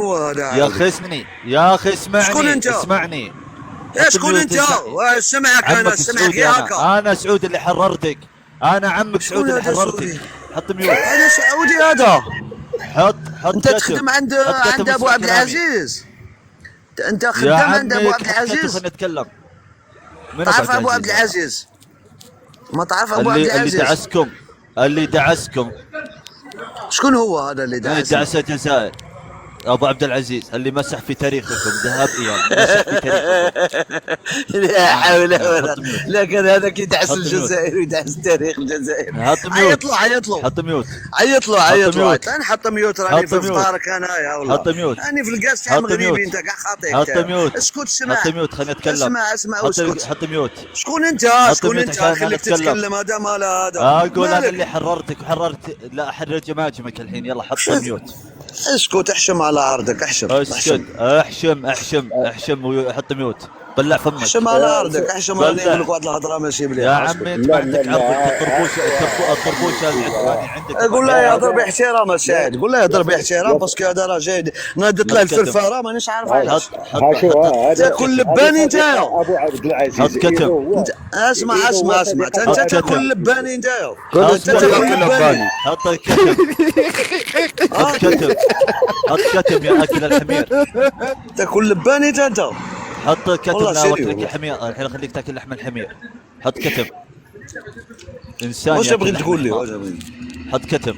هو هذا يا اخي اسمعني، يا اخي اسمعني. شكون انت؟ اسمعني. شكون انت؟ سمعك انا سمعك يا هكا. انا سعود اللي حررتك. انا عمك سعود اللي حررتك. حط ميوت. هذا سعودي هذا. حط انت تخدم عند ابو عبد العزيز. انت خدام عند ابو عبد العزيز. خلينا نتكلم. تعرف ابو عبد العزيز؟ ما تعرف ابو عبد العزيز؟ اللي دعسكم، اللي دعسكم. شكون هو هذا اللي دعس؟ اللي دعس الجزائر ابو عبد العزيز، اللي مسح في تاريخكم ذهب اياه، مسح في تاريخكم. لا حول ولا قوه. لكن هذاك يدعس الجزائر ويدعس تاريخ الجزائر. عيط له عيط له. حط ميوت. عيط له عيط له. انا حط ميوت راني في فطارك انا يا والله. حط ميوت. راني في الكاس تاع المغربي انت كاع خاطئ. حط ميوت. اسكت اسمع. حط ميوت خلينا نتكلم. اسمع واسكت. حط ميوت. شكون انت؟ شكون انت خليك تتكلم؟ هذا مال هذا. اقول انا اللي حررتك وحررت. لا حررت جماجمك الحين. يلا حط ميوت. اسكت احشم على عرضك احشم. اسكت احشم وحط ميوت. طلع فمك. احشم على عرضك احشم. راني نقول لك واحد الهضره ماشي مليحه. يا عمي انت ما عندك عرض. الطربوشه العدواني عندك. قول له يهضر باحترام السعيد. قول له يهضر باحترام باسكو هذا راه جاي نادت له الفرفاره مانيش عارف علاش. تاكل لباني نتايا. ابو عبد العزيز. حط كتم. اسمع انت تاكل لباني نتايا. انت تاكل لباني. حط الكتم. حط كتم. حط كتم يا اكل الحمير. تاكل لباني انت. حط كتم. لا وكلك الحمير الحين خليك تاكل لحم الحمير. حط كتم. انسان. واش تبغي تقول لي؟ حط كتم.